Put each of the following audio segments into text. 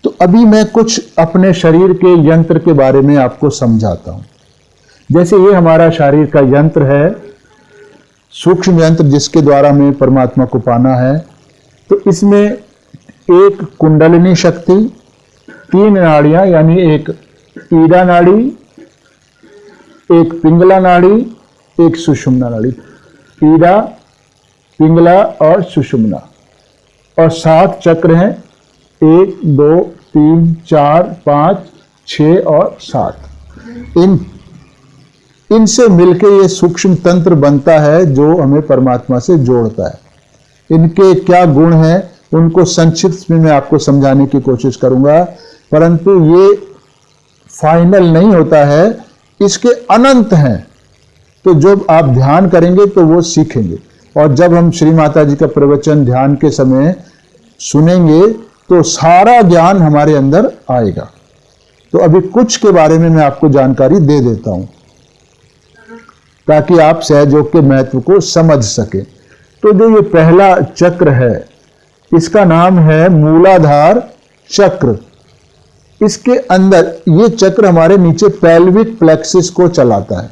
तो अभी मैं कुछ अपने शरीर के यंत्र के बारे में आपको समझाता हूं। जैसे ये हमारा शरीर का यंत्र है, सूक्ष्म यंत्र जिसके द्वारा हमें परमात्मा को पाना है। तो इसमें एक कुंडलिनी शक्ति, 3 नाड़ियां यानी एक ईड़ा नाड़ी, एक पिंगला नाड़ी, एक सुषुम्ना नाड़ी। ईड़ा, पिंगला और सुषुम्ना, और 7 चक्र हैं, 1 2 3 4 5 6 और 7। इनसे मिलके ये सूक्ष्म तंत्र बनता है जो हमें परमात्मा से जोड़ता है। इनके क्या गुण हैं उनको संक्षिप्त में मैं आपको समझाने की कोशिश करूंगा, परंतु ये फाइनल नहीं होता है, इसके अनंत हैं। तो जब आप ध्यान करेंगे तो वो सीखेंगे, और जब हम श्री माता जी का प्रवचन ध्यान के समय सुनेंगे तो सारा ज्ञान हमारे अंदर आएगा। तो अभी कुछ के बारे में मैं आपको जानकारी दे देता हूं ताकि आप सहयोग के महत्व को समझ सके। तो जो ये पहला चक्र है इसका नाम है मूलाधार चक्र। इसके अंदर ये चक्र हमारे नीचे पेल्विक प्लेक्सिस को चलाता है,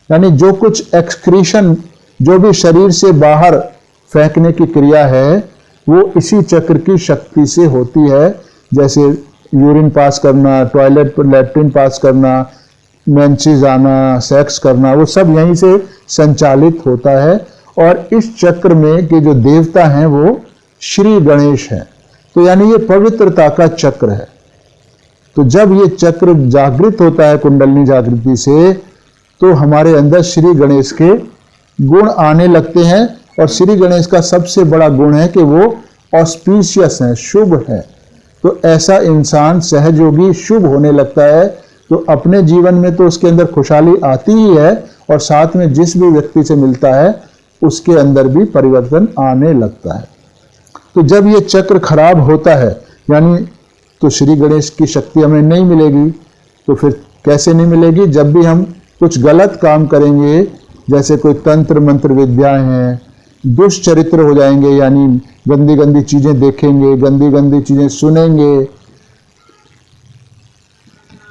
यानी जो कुछ एक्सक्रीशन, जो भी शरीर से बाहर फेंकने की क्रिया है वो इसी चक्र की शक्ति से होती है। जैसे यूरिन पास करना, टॉयलेट पर लैट्रिन पास करना, मेंसेस आना, सेक्स करना, वो सब यहीं से संचालित होता है। और इस चक्र में के जो देवता हैं वो श्री गणेश हैं। तो यानी ये पवित्रता का चक्र है। तो जब ये चक्र जागृत होता है कुंडलिनी जागृति से, तो हमारे अंदर श्री गणेश के गुण आने लगते हैं। और श्री गणेश का सबसे बड़ा गुण है कि वो ऑस्पिशियस है, शुभ है। तो ऐसा इंसान सहयोगी शुभ होने लगता है, तो अपने जीवन में तो उसके अंदर खुशहाली आती ही है, और साथ में जिस भी व्यक्ति से मिलता है उसके अंदर भी परिवर्तन आने लगता है। तो जब ये चक्र खराब होता है, यानी तो श्री गणेश की शक्ति हमें नहीं मिलेगी। तो फिर कैसे नहीं मिलेगी? जब भी हम कुछ गलत काम करेंगे, जैसे कोई तंत्र मंत्र विद्याएं हैं, दुष्चरित्र हो जाएंगे, यानी गंदी गंदी चीजें देखेंगे, गंदी गंदी चीजें सुनेंगे,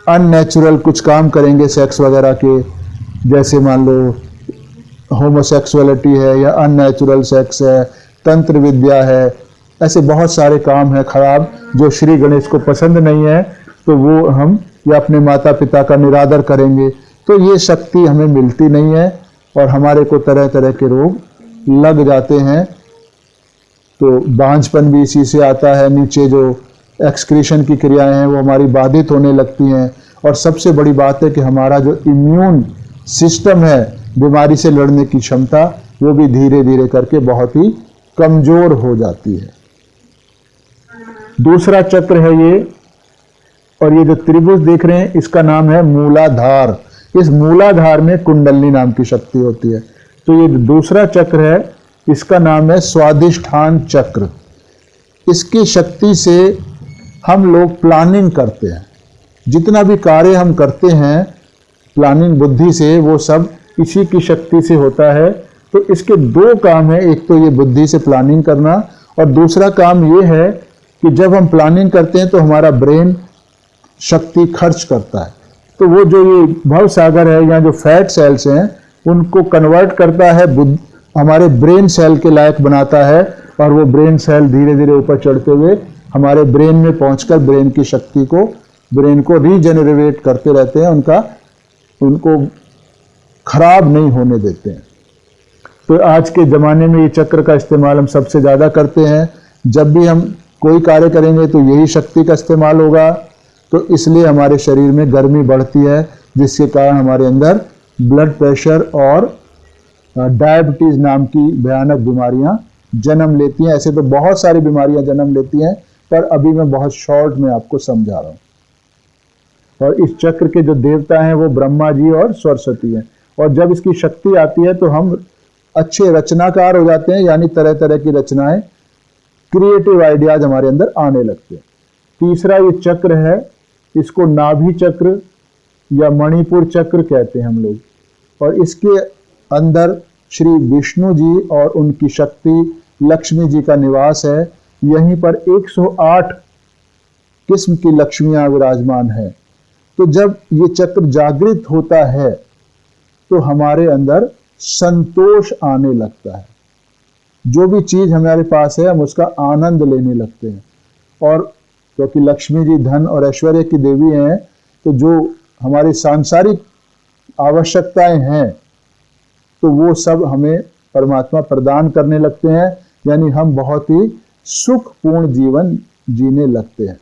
अननेचुरल कुछ काम करेंगे सेक्स वगैरह के, जैसे मान लो होमोसेक्सुअलिटी है या अननेचुरल सेक्स है, तंत्र विद्या है, ऐसे बहुत सारे काम है खराब जो श्री गणेश को पसंद नहीं है। तो वो हम या अपने माता पिता का निरादर करेंगे, तो ये शक्ति हमें मिलती नहीं है और हमारे को तरह तरह के रोग लग जाते हैं। तो बांझपन भी इसी से आता है। नीचे जो एक्सक्रीशन की क्रियाएं हैं वो हमारी बाधित होने लगती हैं। और सबसे बड़ी बात है कि हमारा जो इम्यून सिस्टम है, बीमारी से लड़ने की क्षमता, वो भी धीरे धीरे करके बहुत ही कमजोर हो जाती है। दूसरा चक्र है ये, और ये जो त्रिभुज देख रहे हैं इसका नाम है मूलाधार। इस मूलाधार में कुंडलिनी नाम की शक्ति होती है। तो ये दूसरा चक्र है, इसका नाम है स्वादिष्ठान चक्र। इसकी शक्ति से हम लोग प्लानिंग करते हैं। जितना भी कार्य हम करते हैं प्लानिंग बुद्धि से, वो सब इसी की शक्ति से होता है। तो इसके 2 काम हैं, एक तो ये बुद्धि से प्लानिंग करना, और दूसरा काम ये है कि जब हम प्लानिंग करते हैं तो हमारा ब्रेन शक्ति खर्च करता है। तो वो जो ये भव सागर है या जो फैट सेल्स हैं उनको कन्वर्ट करता है, हमारे ब्रेन सेल के लायक बनाता है, और वो ब्रेन सेल धीरे धीरे ऊपर चढ़ते हुए हमारे ब्रेन में पहुंचकर ब्रेन की शक्ति को, ब्रेन को रीजनरेट करते रहते हैं, उनको खराब नहीं होने देते हैं। तो आज के ज़माने में ये चक्र का इस्तेमाल हम सबसे ज़्यादा करते हैं। जब भी हम कोई कार्य करेंगे तो यही शक्ति का इस्तेमाल होगा। तो इसलिए हमारे शरीर में गर्मी बढ़ती है, जिसके कारण हमारे अंदर ब्लड प्रेशर और डायबिटीज़ नाम की भयानक बीमारियां जन्म लेती हैं। ऐसे तो बहुत सारी बीमारियां जन्म लेती हैं, पर अभी मैं बहुत शॉर्ट में आपको समझा रहा हूँ। और इस चक्र के जो देवता हैं वो ब्रह्मा जी और सरस्वती हैं। और जब इसकी शक्ति आती है तो हम अच्छे रचनाकार हो जाते हैं, यानी तरह तरह की रचनाएं, क्रिएटिव आइडियाज हमारे अंदर आने लगते हैं। तीसरा ये चक्र है, इसको नाभि चक्र या मणिपुर चक्र कहते हैं हम लोग। और इसके अंदर श्री विष्णु जी और उनकी शक्ति लक्ष्मी जी का निवास है। यहीं पर 108 किस्म की लक्ष्मियां विराजमान हैं। तो जब ये चक्र जागृत होता है तो हमारे अंदर संतोष आने लगता है। जो भी चीज हमारे पास है हम उसका आनंद लेने लगते हैं। और क्योंकि लक्ष्मी जी धन और ऐश्वर्य की देवी हैं, तो जो हमारी सांसारिक आवश्यकताएं हैं तो वो सब हमें परमात्मा प्रदान करने लगते हैं, यानी हम बहुत ही सुखपूर्ण जीवन जीने लगते हैं।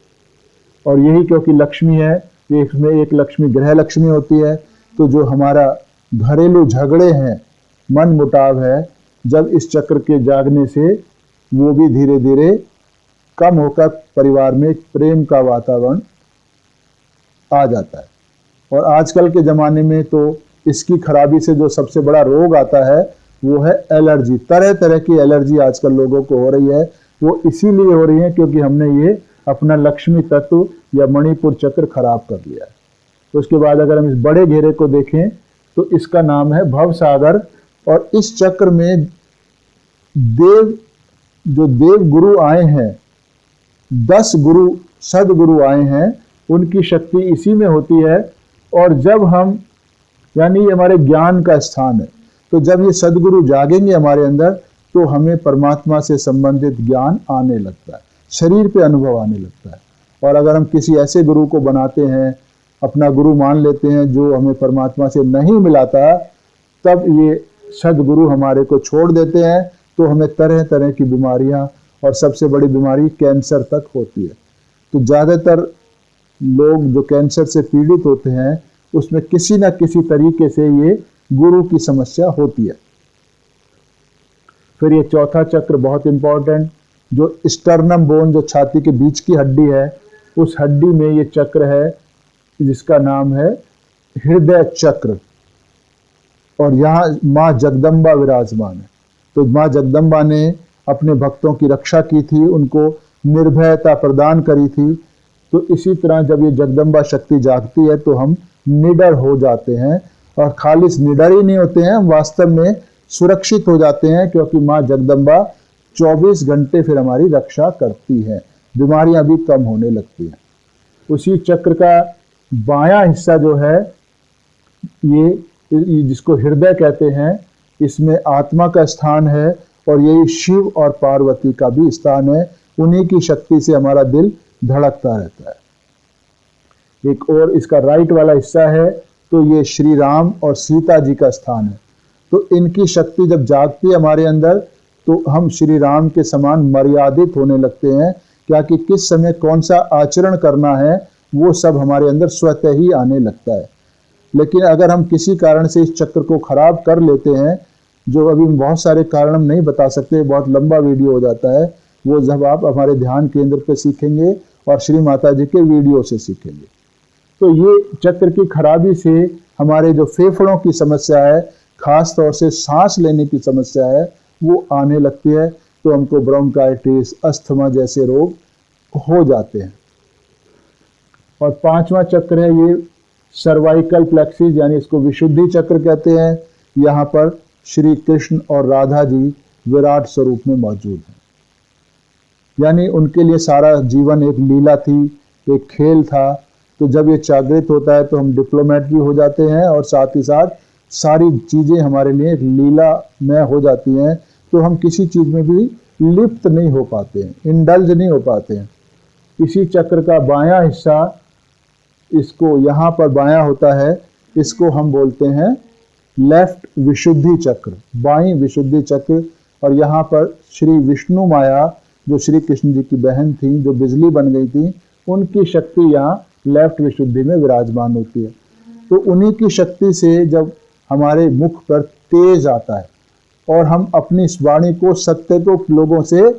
और यही क्योंकि लक्ष्मी है, इसमें एक लक्ष्मी गृह लक्ष्मी होती है, तो जो हमारा घरेलू झगड़े हैं, मन मुटाव है, जब इस चक्र के जागने से वो भी धीरे धीरे कम होकर परिवार में एक प्रेम का वातावरण आ जाता है। और आजकल के ज़माने में तो इसकी खराबी से जो सबसे बड़ा रोग आता है वो है एलर्जी। तरह तरह की एलर्जी आजकल लोगों को हो रही है। वो इसीलिए हो रही है क्योंकि हमने ये अपना लक्ष्मी तत्व या मणिपुर चक्र खराब कर लिया है। तो उसके बाद अगर हम इस बड़े घेरे को देखें तो इसका नाम है भव सागर। और इस चक्र में जो देव गुरु आए हैं, 10 गुरु सदगुरु आए हैं, उनकी शक्ति इसी में होती है। और जब हम, यानी ये हमारे ज्ञान का स्थान है, तो जब ये सदगुरु जागेंगे हमारे अंदर तो हमें परमात्मा से संबंधित ज्ञान आने लगता है, शरीर पे अनुभव आने लगता है। और अगर हम किसी ऐसे गुरु को बनाते हैं, अपना गुरु मान लेते हैं जो हमें परमात्मा से नहीं मिलाता, तब ये सदगुरु हमारे को छोड़ देते हैं, तो हमें तरह तरह की बीमारियां और सबसे बड़ी बीमारी कैंसर तक होती है। तो ज़्यादातर लोग जो कैंसर से पीड़ित होते हैं उसमें किसी न किसी तरीके से ये गुरु की समस्या होती है। फिर ये चौथा चक्र बहुत इंपॉर्टेंट, जो स्टर्नम बोन, जो छाती के बीच की हड्डी है, उस हड्डी में ये चक्र है जिसका नाम है हृदय चक्र। और यहाँ माँ जगदम्बा विराजमान है। तो माँ जगदम्बा ने अपने भक्तों की रक्षा की थी, उनको निर्भयता प्रदान करी थी। तो इसी तरह जब ये जगदम्बा शक्ति जागती है तो हम निडर हो जाते हैं, और खालिस निडर ही नहीं होते हैं, हम वास्तव में सुरक्षित हो जाते हैं, क्योंकि माँ जगदम्बा 24 घंटे फिर हमारी रक्षा करती है, बीमारियां भी कम होने लगती हैं। उसी चक्र का बायां हिस्सा जो है, ये जिसको हृदय कहते हैं, इसमें आत्मा का स्थान है, और यही शिव और पार्वती का भी स्थान है। उन्हीं की शक्ति से हमारा दिल धड़कता रहता है। एक और इसका राइट वाला हिस्सा है, तो ये श्री राम और सीता जी का स्थान है। तो इनकी शक्ति जब जागती है हमारे अंदर तो हम श्री राम के समान मर्यादित होने लगते हैं, क्या कि किस समय कौन सा आचरण करना है वो सब हमारे अंदर स्वतः ही आने लगता है। लेकिन अगर हम किसी कारण से इस चक्र को खराब कर लेते हैं, जो अभी बहुत सारे कारण हम नहीं बता सकते, बहुत लंबा वीडियो हो जाता है, वो जब आप हमारे ध्यान केंद्र पे सीखेंगे और श्री माता जी के वीडियो से सीखेंगे। तो ये चक्र की खराबी से हमारे जो फेफड़ों की समस्या है, खास तौर से सांस लेने की समस्या है, वो आने लगती है। तो हमको ब्रोंकाइटिस, अस्थमा जैसे रोग हो जाते हैं। और पांचवा चक्र है ये सर्वाइकल प्लेक्सिस, यानी इसको विशुद्धि चक्र कहते हैं। यहाँ पर श्री कृष्ण और राधा जी विराट स्वरूप में मौजूद हैं, यानी उनके लिए सारा जीवन एक लीला थी, एक खेल था। तो जब ये जागृत होता है तो हम डिप्लोमेट भी हो जाते हैं, और साथ ही साथ सारी चीज़ें हमारे लिए एक लीला में हो जाती हैं। तो हम किसी चीज़ में भी लिप्त नहीं हो पाते हैं, इंडल्ज नहीं हो पाते हैं। इसी चक्र का बायां हिस्सा, इसको यहाँ पर बायां होता है, इसको हम बोलते हैं लेफ्ट विशुद्धि चक्र, बाईं विशुद्धि चक्र। और यहाँ पर श्री विष्णु माया, जो श्री कृष्ण जी की बहन थी, जो बिजली बन गई थी, उनकी शक्ति यहाँ लेफ्ट विशुद्धि में विराजमान होती है। तो उन्हीं की शक्ति से जब हमारे मुख पर तेज आता है और हम अपनी इस वाणी को सत्य को लोगों से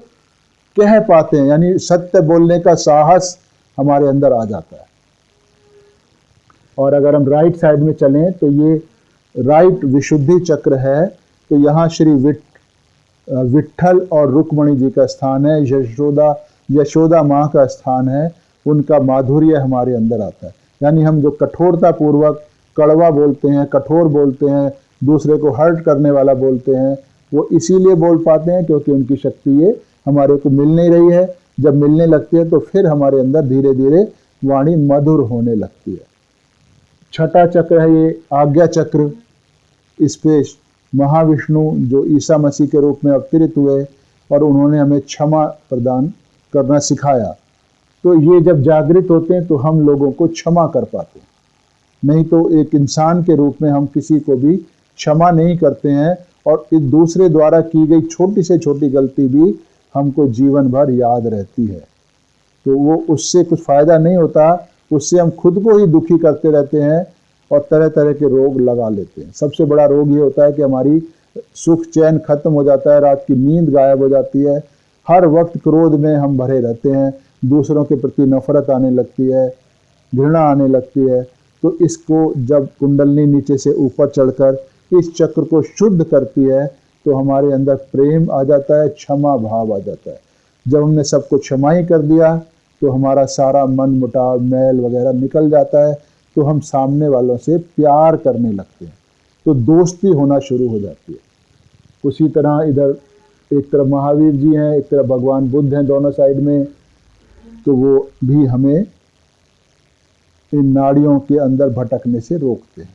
कह पाते हैं, यानी सत्य बोलने का साहस हमारे अंदर आ जाता है। और अगर हम राइट साइड में चलें तो ये राइट विशुद्धि चक्र है। तो यहाँ श्री विट्ठल और रुक्मणी जी का स्थान है, यशोदा माँ का स्थान है, उनका माधुर्य हमारे अंदर आता है। यानी हम जो कठोरता पूर्वक कड़वा बोलते हैं, कठोर बोलते हैं, दूसरे को हर्ट करने वाला बोलते हैं, वो इसीलिए बोल पाते हैं क्योंकि उनकी शक्ति ये हमारे को मिल नहीं रही है। जब मिलने लगती है तो फिर हमारे अंदर धीरे धीरे वाणी मधुर होने लगती है। छठा चक्र है ये आज्ञा चक्र। इस पे महाविष्णु जो ईसा मसीह के रूप में अवतरित हुए और उन्होंने हमें क्षमा प्रदान करना सिखाया। तो ये जब जागृत होते हैं तो हम लोगों को क्षमा कर पाते हैं, नहीं तो एक इंसान के रूप में हम किसी को भी क्षमा नहीं करते हैं, और इस दूसरे द्वारा की गई छोटी से छोटी गलती भी हमको जीवन भर याद रहती है। तो वो उससे कुछ फ़ायदा नहीं होता, उससे हम खुद को ही दुखी करते रहते हैं और तरह तरह के रोग लगा लेते हैं। सबसे बड़ा रोग ये होता है कि हमारी सुख चैन खत्म हो जाता है, रात की नींद गायब हो जाती है, हर वक्त क्रोध में हम भरे रहते हैं, दूसरों के प्रति नफरत आने लगती है, घृणा आने लगती है। तो इसको जब कुंडलनी नीचे से ऊपर चढ़कर इस चक्र को शुद्ध करती है तो हमारे अंदर प्रेम आ जाता है, क्षमा भाव आ जाता है। जब हमने सबको क्षमा ही कर दिया तो हमारा सारा मन मुटाव मैल वगैरह निकल जाता है, तो हम सामने वालों से प्यार करने लगते हैं, तो दोस्ती होना शुरू हो जाती है। उसी तरह इधर एक तरफ महावीर जी हैं, एक तरफ भगवान बुद्ध हैं, दोनों साइड में, तो वो भी हमें इन नाड़ियों के अंदर भटकने से रोकते हैं।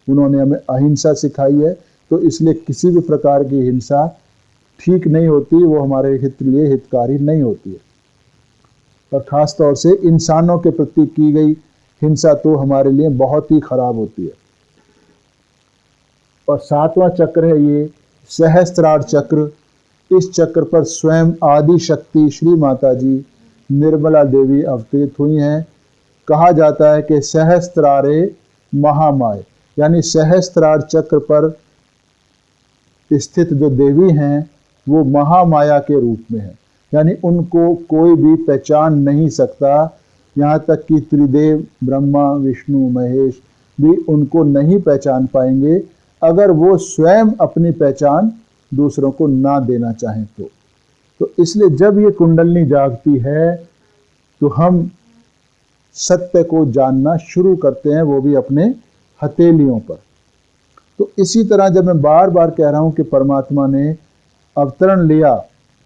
उन्होंने हमें अहिंसा सिखाई है, तो इसलिए किसी भी प्रकार की हिंसा ठीक नहीं होती, वो हमारे लिए हितकारी नहीं होती है। और ख़ास तौर से इंसानों के प्रति की गई हिंसा तो हमारे लिए बहुत ही खराब होती है। और सातवां चक्र है ये सहस्त्रार चक्र। इस चक्र पर स्वयं आदि शक्ति श्री माता जी निर्मला देवी अवतरित हुई हैं। कहा जाता है कि सहस्त्रारे महामाय, यानी सहस्त्रार चक्र पर स्थित जो देवी हैं वो महामाया के रूप में है, यानी उनको कोई भी पहचान नहीं सकता। यहाँ तक कि त्रिदेव ब्रह्मा विष्णु महेश भी उनको नहीं पहचान पाएंगे अगर वो स्वयं अपनी पहचान दूसरों को ना देना चाहें तो इसलिए जब ये कुंडलनी जागती है तो हम सत्य को जानना शुरू करते हैं, वो भी अपने हथेलियों पर। तो इसी तरह जब मैं बार बार कह रहा हूँ कि परमात्मा ने अवतरण लिया,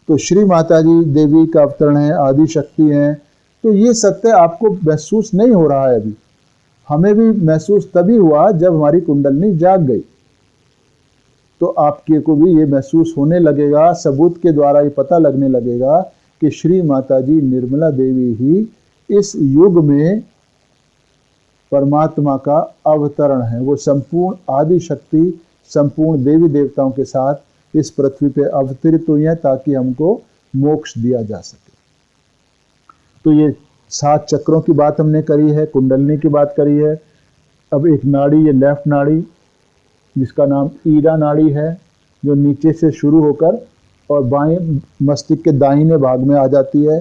तो श्री माता जी देवी का अवतरण है, आदि शक्ति हैं, तो ये सत्य आपको महसूस नहीं हो रहा है अभी। हमें भी महसूस तभी हुआ जब हमारी कुंडलनी जाग गई, तो आपके को भी ये महसूस होने लगेगा, सबूत के द्वारा ये पता लगने लगेगा कि श्री माता जी निर्मला देवी ही इस युग में परमात्मा का अवतरण है। वो संपूर्ण आदि शक्ति संपूर्ण देवी देवताओं के साथ इस पृथ्वी पे अवतरित हुई है ताकि हमको मोक्ष दिया जा सके। तो ये 7 चक्रों की बात हमने करी है, कुंडलनी की बात करी है। अब एक नाड़ी, ये लेफ्ट नाड़ी जिसका नाम ईरा नाड़ी है, जो नीचे से शुरू होकर और बाएं मस्तिष्क के दाहिने भाग में आ जाती है।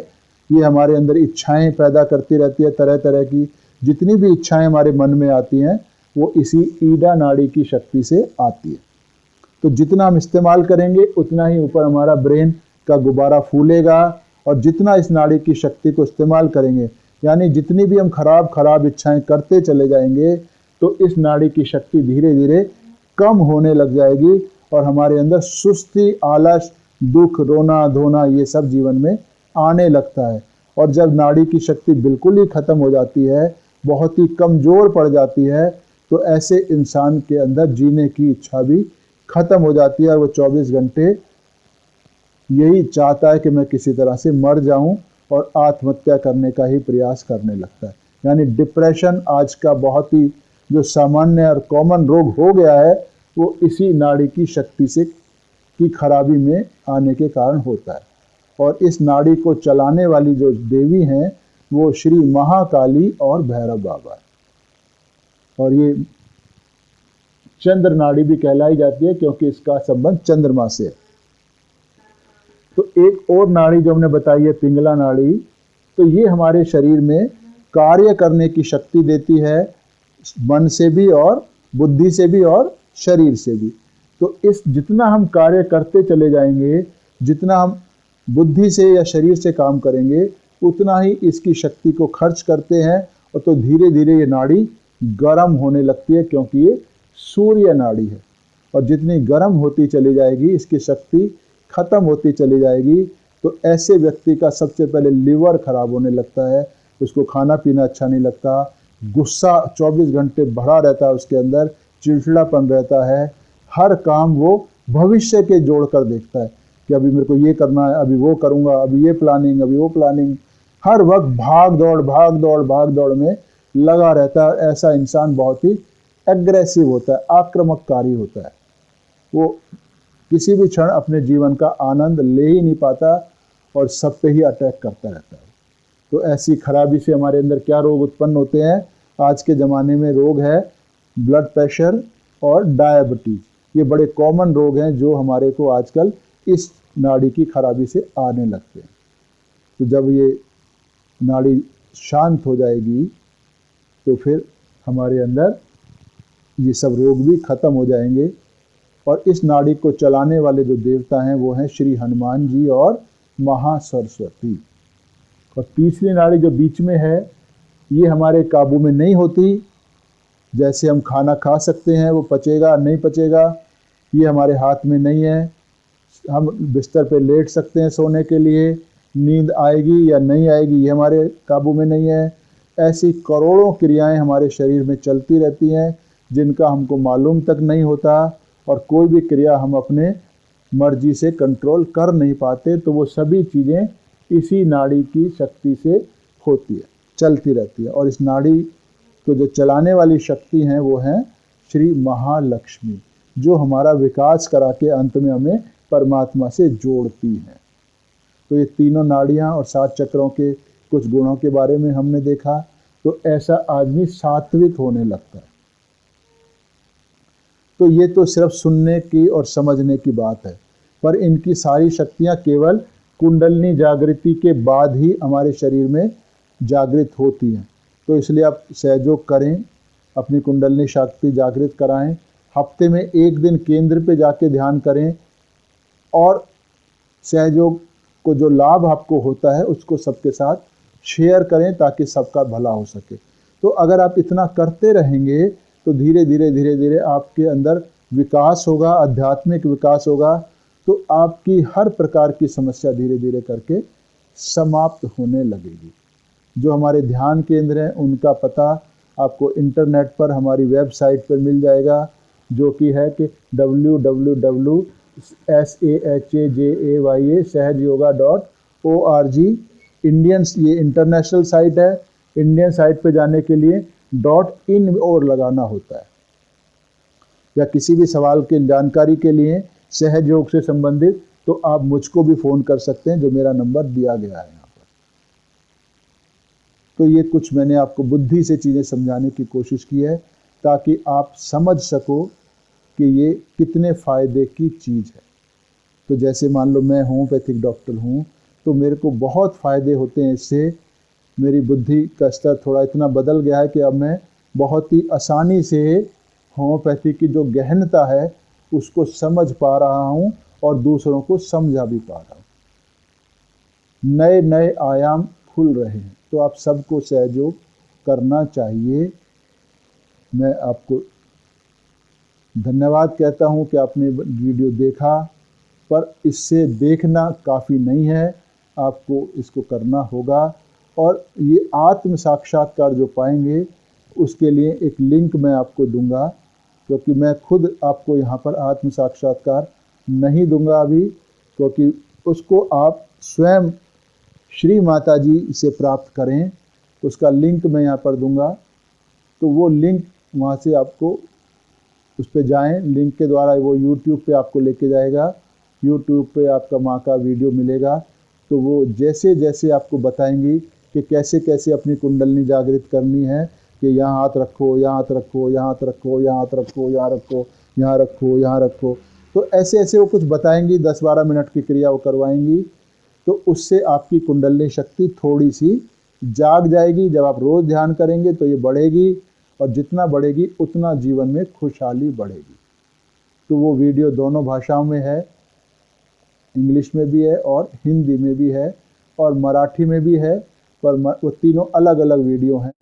ये हमारे अंदर इच्छाएं पैदा करती रहती है, तरह तरह की जितनी भी इच्छाएं हमारे मन में आती हैं वो इसी ईरा नाड़ी की शक्ति से आती है। तो जितना हम इस्तेमाल करेंगे उतना ही ऊपर हमारा ब्रेन का गुब्बारा फूलेगा, और जितना इस नाड़ी की शक्ति को इस्तेमाल करेंगे, यानी जितनी भी हम खराब इच्छाएं करते चले जाएंगे, तो इस नाड़ी की शक्ति धीरे धीरे कम होने लग जाएगी और हमारे अंदर सुस्ती, आलस, दुख, रोना धोना ये सब जीवन में आने लगता है। और जब नाड़ी की शक्ति बिल्कुल ही खत्म हो जाती है, बहुत ही कमज़ोर पड़ जाती है, तो ऐसे इंसान के अंदर जीने की इच्छा भी खत्म हो जाती है और वो 24 घंटे यही चाहता है कि मैं किसी तरह से मर जाऊं और आत्महत्या करने का ही प्रयास करने लगता है। यानी डिप्रेशन आज का बहुत ही जो सामान्य और कॉमन रोग हो गया है, वो इसी नाड़ी की शक्ति से की खराबी में आने के कारण होता है। और इस नाड़ी को चलाने वाली जो देवी हैं वो श्री महाकाली और भैरव बाबा है। और ये चंद्र नाड़ी भी कहलाई जाती है क्योंकि इसका संबंध चंद्रमा से है। तो एक और नाड़ी जो हमने बताई है पिंगला नाड़ी, तो ये हमारे शरीर में कार्य करने की शक्ति देती है, मन से भी और बुद्धि से भी और शरीर से भी। तो इस जितना हम कार्य करते चले जाएंगे, जितना हम बुद्धि से या शरीर से काम करेंगे, उतना ही इसकी शक्ति को खर्च करते हैं, और तो धीरे धीरे ये नाड़ी गर्म होने लगती है क्योंकि ये सूर्य नाड़ी है। और जितनी गर्म होती चली जाएगी, इसकी शक्ति खत्म होती चली जाएगी, तो ऐसे व्यक्ति का सबसे पहले लिवर खराब होने लगता है, उसको खाना पीना अच्छा नहीं लगता, गुस्सा 24 घंटे भरा रहता है उसके अंदर, चिड़चिड़ापन रहता है, हर काम वो भविष्य के जोड़ कर देखता है कि अभी मेरे को ये करना है, अभी वो करूँगा, अभी ये प्लानिंग, अभी वो प्लानिंग, हर वक्त भाग दौड़ में लगा रहता है। ऐसा इंसान बहुत ही एग्रेसिव होता है, आक्रामककारी होता है, वो किसी भी क्षण अपने जीवन का आनंद ले ही नहीं पाता और सब पे ही अटैक करता रहता है। तो ऐसी खराबी से हमारे अंदर क्या रोग उत्पन्न होते हैं? आज के ज़माने में रोग है ब्लड प्रेशर और डायबिटीज़, ये बड़े कॉमन रोग हैं जो हमारे को आजकल इस नाड़ी की खराबी से आने लगते हैं। तो जब ये नाड़ी शांत हो जाएगी तो फिर हमारे अंदर ये सब रोग भी खत्म हो जाएंगे। और इस नाड़ी को चलाने वाले जो देवता हैं वो हैं श्री हनुमान जी और महासरस्वती। और तीसरी नाड़ी जो बीच में है ये हमारे काबू में नहीं होती। जैसे हम खाना खा सकते हैं, वो पचेगा नहीं पचेगा ये हमारे हाथ में नहीं है। हम बिस्तर पे लेट सकते हैं सोने के लिए, नींद आएगी या नहीं आएगी ये हमारे काबू में नहीं है। ऐसी करोड़ों क्रियाएं हमारे शरीर में चलती रहती हैं जिनका हमको मालूम तक नहीं होता, और कोई भी क्रिया हम अपने मर्जी से कंट्रोल कर नहीं पाते। तो वो सभी चीज़ें इसी नाड़ी की शक्ति से होती है, चलती रहती है। और इस नाड़ी को जो चलाने वाली शक्ति हैं वो हैं श्री महालक्ष्मी, जो हमारा विकास करा के अंत में हमें परमात्मा से जोड़ती हैं। तो ये तीनों नाड़ियाँ और 7 चक्रों के कुछ गुणों के बारे में हमने देखा। तो ऐसा आदमी सात्विक होने लगता है। तो ये तो सिर्फ सुनने की और समझने की बात है, पर इनकी सारी शक्तियाँ केवल कुंडलिनी जागृति के बाद ही हमारे शरीर में जागृत होती हैं। तो इसलिए आप सहयोग करें, अपनी कुंडलिनी शक्ति जागृत कराएं, हफ्ते में 1 दिन केंद्र पे जाके ध्यान करें, और सहयोग को जो लाभ आपको होता है उसको सबके साथ शेयर करें ताकि सबका भला हो सके। तो अगर आप इतना करते रहेंगे तो धीरे धीरे आपके अंदर विकास होगा, आध्यात्मिक विकास होगा। तो आपकी हर प्रकार की समस्या धीरे धीरे करके समाप्त होने लगेगी। जो हमारे ध्यान केंद्र हैं उनका पता आपको इंटरनेट पर हमारी वेबसाइट पर मिल जाएगा, जो कि है कि www.sahajaya.org। इंडियन, ये इंटरनेशनल साइट है। इंडियन साइट पे जाने के लिए .in और लगाना होता है। या किसी भी सवाल की जानकारी के लिए सहज योग से संबंधित तो आप मुझको भी फ़ोन कर सकते हैं, जो मेरा नंबर दिया गया है यहाँ पर। तो ये कुछ मैंने आपको बुद्धि से चीज़ें समझाने की कोशिश की है ताकि आप समझ सको कि ये कितने फ़ायदे की चीज़ है। तो जैसे मान लो मैं होम्योपैथिक डॉक्टर हूँ तो मेरे को बहुत फ़ायदे होते हैं इससे। मेरी बुद्धि का स्तर थोड़ा इतना बदल गया है कि अब मैं बहुत ही आसानी से होम्योपैथी की जो गहनता है उसको समझ पा रहा हूँ और दूसरों को समझा भी पा रहा हूँ। नए नए आयाम खुल रहे हैं। तो आप सबको सहयोग करना चाहिए। मैं आपको धन्यवाद कहता हूँ कि आपने वीडियो देखा, पर इससे देखना काफ़ी नहीं है, आपको इसको करना होगा। और ये आत्म साक्षात्कार जो पाएंगे उसके लिए एक लिंक मैं आपको दूंगा, क्योंकि मैं खुद आपको यहाँ पर आत्म साक्षात्कार नहीं दूंगा अभी, क्योंकि उसको आप स्वयं श्री माता जी से प्राप्त करें। उसका लिंक मैं यहाँ पर दूंगा। तो वो लिंक वहाँ से आपको उस पर जाएं, लिंक के द्वारा वो YouTube पे आपको लेके जाएगा। YouTube पे आपका माँ का वीडियो मिलेगा। तो वो जैसे जैसे आपको बताएंगी कि कैसे कैसे अपनी कुंडलिनी जागृत करनी है, कि यहाँ हाथ रखो, यहाँ हाथ रखो, यहाँ हाथ रखो, यहाँ हाथ रखो, यहाँ रखो, यहाँ रखो, यहाँ रखो। तो ऐसे ऐसे वो कुछ बताएंगी, 10-12 मिनट की क्रिया वो करवाएंगी। तो उससे आपकी कुंडलिनी शक्ति थोड़ी सी जाग जाएगी। जब आप रोज़ ध्यान करेंगे तो ये बढ़ेगी, और जितना बढ़ेगी उतना जीवन में खुशहाली बढ़ेगी। तो वो वीडियो दोनों भाषाओं में है, इंग्लिश में भी है और हिंदी में भी है और मराठी में भी है, पर वो तीनों अलग अलग वीडियो हैं।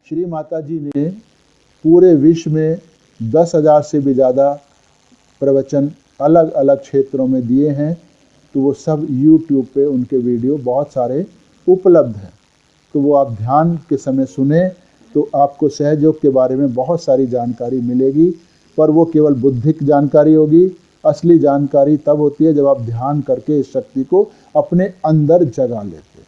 श्री माता जी ने पूरे विश्व में 10,000 से भी ज़्यादा प्रवचन अलग अलग क्षेत्रों में दिए हैं। तो वो सब YouTube पे उनके वीडियो बहुत सारे उपलब्ध हैं। तो वो आप ध्यान के समय सुने तो आपको सहयोग के बारे में बहुत सारी जानकारी मिलेगी, पर वो केवल बुद्धिक जानकारी होगी। असली जानकारी तब होती है जब आप ध्यान करके इस शक्ति को अपने अंदर जगा लेते हैं।